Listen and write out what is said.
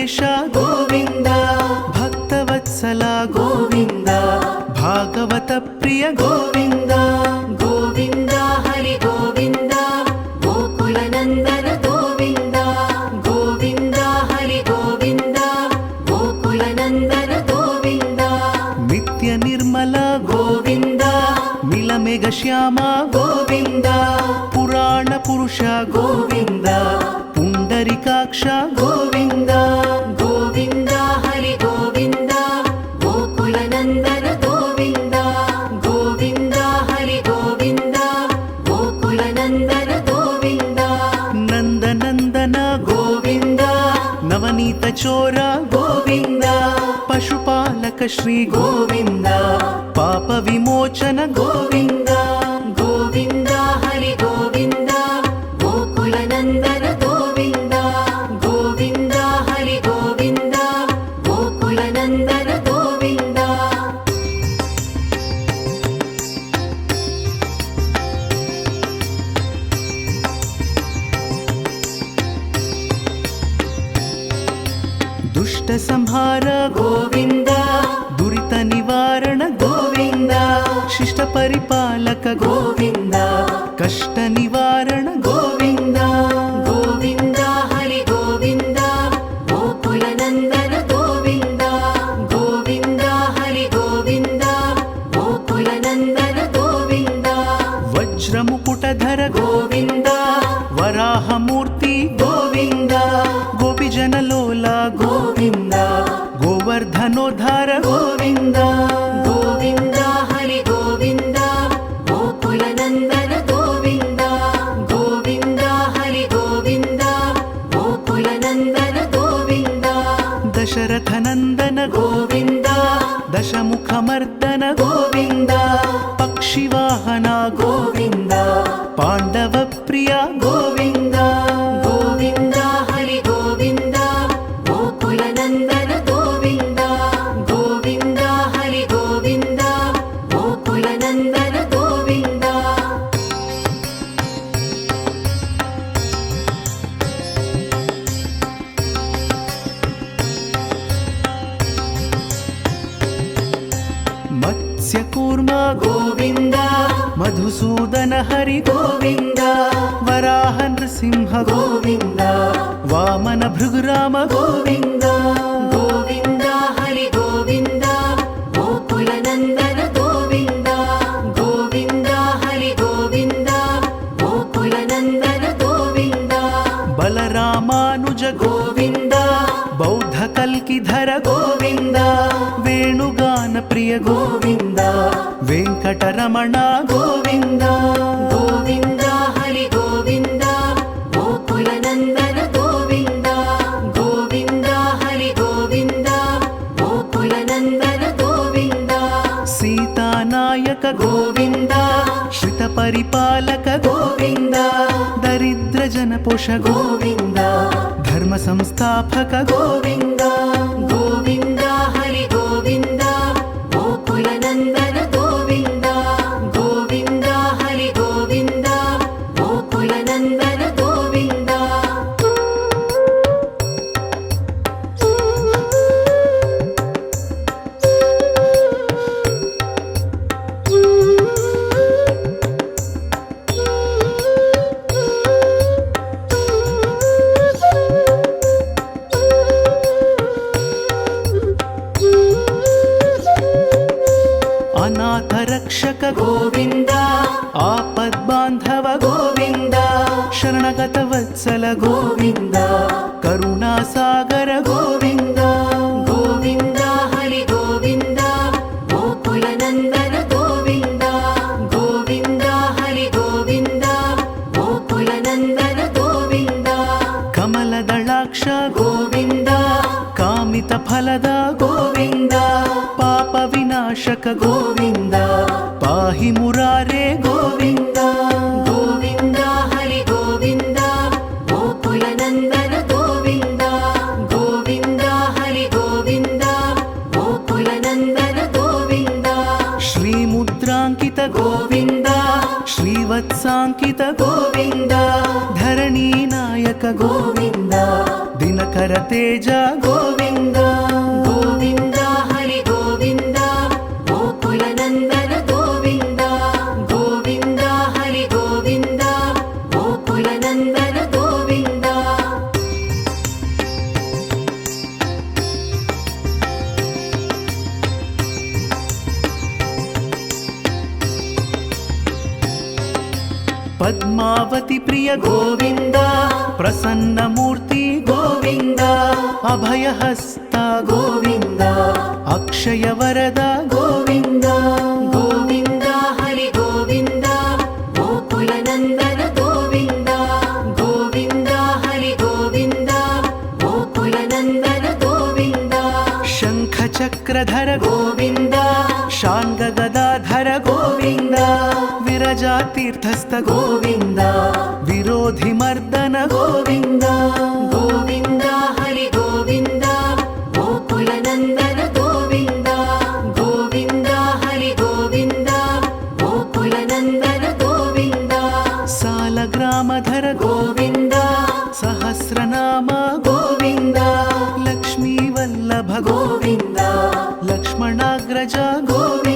ವೆಂಕಟೇಶ ಗೋವಿಂದ, ಭಕ್ತವತ್ಸಲ ಗೋವಿಂದ, ಭಾಗವತ ಪ್ರಿಯ ಗೋವಿಂದ. ಗೋವಿಂದ ಹರಿ ಗೋವಿಂದ, ಗೋಕುಲ ನಂದನ ಗೋವಿಂದ. ಗೋವಿಂದ ಹರಿ ಗೋವಿಂದ, ಗೋಕುಲ ನಂದನ ಗೋವಿಂದ. ನಿತ್ಯ ನಿರ್ಮಲ ಗೋವಿಂದ, ಮಿಲಮೆಘ ಶ್ಯಾಮ ಗೋವಿಂದ. ಪುರಾಣ ಪುರುಷ ಗೋವಿಂದ, ಪುಂಡರಿಕಾಕ್ಷ ಗೋವಿಂದ. ಗೋವಿಂದ ಹರಿ ಗೋವಿಂದ, ಗೋಕುಲ ನಂದನ ಗೋವಿಂದ. ಗೋವಿಂದ ಹರಿ ಗೋವಿಂದ, ಗೋಕುಲ ನಂದನ ಗೋವಿಂದ. ನಂದನಂದನ ಗೋವಿಂದ, ನವನೀತ ಚೋರ ಗೋವಿಂದ. ಪಶುಪಾಲಕ ಶ್ರೀ ಗೋವಿಂದ, ಪಾಪ ವಿಮೋಚನ ಗೋವಿಂದ. ಗೋವಿಂದ ಹರಿ ಗೋವಿಂದ, ಗೋಕುಲ ನಂದನ ಗೋವಿಂದ. ಗೋವಿಂದ ಹರಿ ಗೋವಿಂದ, ಗೋಕುಲ ನಂದನ ಗೋವಿಂದ. ದುಷ್ಟ ಸಂಹಾರ ಗೋವಿಂದ, ದುರಿತ ನಿವಾರಣ ಗೋವಿಂದ. ಶಿಷ್ಟ ಪರಿಪಾಲಕ ಗೋವಿಂದ, ಕಷ್ಟ ನಿವಾರಣ ಗೋವಿಂದ. ಗೋವಿಂದ ಹರಿ ಗೋವಿಂದ, ಗೋಕುಲ ನಂದನ ಗೋವಿಂದ. ಗೋವಿಂದ ಹರಿ ಗೋವಿಂದ, ಗೋಕುಲ ನಂದನ ಗೋವಿಂದ. ವಜ್ರ ಮುಕುಟಧರ ಗೋವಿಂದ, ವರಾಹ ಮೂರ್ತಿ ಗೋವಿಂದ. ಗೋಪಿಜನ ಲೋಲ ಗೋವಿಂದ, ಗೋವರ್ಧನೋದ್ಧಾರ ಗೋವಿಂದ. ಗೋವಿಂದ ಹರಿ ಗೋವಿಂದ, ಗೋಕುಲ ನಂದನ ಗೋವಿಂದ. ಗೋವಿಂದ ಹರಿ ಗೋವಿಂದ, ಗೋಕುಲ ನಂದನ ಗೋವಿಂದ. ದಶರಥ ನಂದನ ಗೋವಿಂದ, ದಶಮುಖ ಮರ್ದನ ಗೋವಿಂದ. ಪಕ್ಷಿವಾಹನ ಗೋವಿಂದ, ಪಾಂಡವ ಪ್ರಿಯ ಗೋವಿಂದ. ಗೋವಿಂದ ಹರಿ ಗೋವಿಂದ, ಗೋಕುಲ ನಂದನ ಗೋವಿಂದ. ಗೋವಿಂದ ಹರಿ ಗೋವಿಂದ, ಗೋಕುಲ ನಂದನ ಗೋವಿಂದ. ಮತ್ಸ್ಯ ಕೂರ್ಮ ಗೋವಿಂದ, ಮಧುಸೂದನ ಹರಿ ಗೋವಿಂದ. ವರಾಹ ನೃಸಿಂಹ ಗೋವಿಂದ, ವಾಮನ ಭೃಗುರಾಮ ಗೋವಿಂದ. ಗೋವಿಂದ ಹರಿ ಗೋವಿಂದ, ಗೋಕುಲ ನಂದನ ಗೋವಿಂದ. ಗೋವಿಂದ ಹರಿ ಗೋವಿಂದ, ಗೋಕುಲ ನಂದನ ಗೋವಿಂದ. ಬಲರಾಮಾನುಜ ಗೋವಿಂದ, ಬೌದ್ಧ ಕಲ್ಕಿಧರ ಗೋವಿಂದ. ವೇಣುಗಾನ ಪ್ರಿಯ ಗೋವಿಂದ, ವೆಂಕಟರಮಣ ಗೋವಿಂದ. ಗೋವಿಂದ ಹರಿ ಗೋವಿಂದ, ಗೋಕುಲ ನಂದನ ಗೋವಿಂದ. ಗೋವಿಂದ ಹರಿ ಗೋವಿಂದ, ಗೋಕುಲ ನಂದನ ಗೋವಿಂದ. ಸೀತಾನಾಯಕ ಗೋವಿಂದ, ಶ್ರಿತ ಪರಿಪಾಲಕ ಗೋವಿಂದ. ದರಿದ್ರ ಜನಪೋಷ ಗೋವಿಂದ, ಧರ್ಮ ಸಂಸ್ಥಾಪಕ ಗೋವಿಂದ. ಗೋವಿಂದ ಹರಿ ಗೋವಿಂದ, ಗೋಕುಲ ನಂದನ ಗೋವಿಂದ. ಗೋವಿಂದ ಹರಿ ಗೋವಿಂದ, ಗೋಕುಲ ನಂದನ ಗೋವಿಂದ. ಅನಾಥ ರಕ್ಷಕ ಗೋವಿಂದ, ಆಪದ್ ಬಾಂಧವ ಗೋವಿಂದ. ಶರಣಗತ ವತ್ಸಲ ಗೋವಿಂದ, ಕರುಣಾಸಾಗರ ಗೋವಿಂದ. ಗೋವಿಂದ ಹರಿ ಗೋವಿಂದ, ಗೋಕುಲ ನಂದನ ಗೋವಿಂದ. ಗೋವಿಂದ ಹರಿ ಗೋವಿಂದ, ಗೋಕುಲ ನಂದನ ಗೋವಿಂದ. ಕಮಲದಳಾಕ್ಷ ಗೋವಿಂದ, ಕಾಮಿತ ಫಲದ ಗೋವಿಂದ. ಪಾಪ ವಿನಾಶಕ ಗೋವಿಂದ, ಪಾಹಿ ಮುರಾರೇ ಗೋವಿಂದ. ಗೋವಿಂದ ಹರಿ ಗೋವಿಂದ, ಗೋಕುಲ ನಂದನ ಗೋವಿಂದ. ಗೋವಿಂದ ಹರಿ ಗೋವಿಂದ, ಗೋಕುಲ ನಂದನ ಗೋವಿಂದ. ಶ್ರೀ ಮುದ್ರಾಂಕಿತ ಗೋವಿಂದ, ಶ್ರೀವತ್ಸಾಂಕಿತ ಗೋವಿಂದ. ಧರಣಿ ನಾಯ నాయక గోవింద దినకర తేజ గోవింద గోవింద హరి గోవింద గోకుల నందన గోవింద గోవింద హరి గోవింద గోకుల నందన గోవింద పద్మావతి ప్రియ గోవింద ప్రసన్నమూర్తి గోవింద అభయహస్త గోవింద అక్షయ వరద గోవింద గోవింద హరి గోవింద గోకుల నందన గోవింద గోవింద హరి గోవింద గోకుల నందన గోవింద శంఖ చక్రధర గోవింద శాంగ గదాధర గోవింద విరజా తీర్థస్థ గోవింద విరోధి మర్దన గోవింద గోవింద హరి గోవింద గోకుల నందన గోవింద గోవింద హరి గోవింద గోకుల నందన గోవింద సాలగ్రామధర గోవింద సహస్రనామ గోవింద లక్ష్మీ వల్లభ గోవింద లక్ష్మణాగ్రజ గోవింద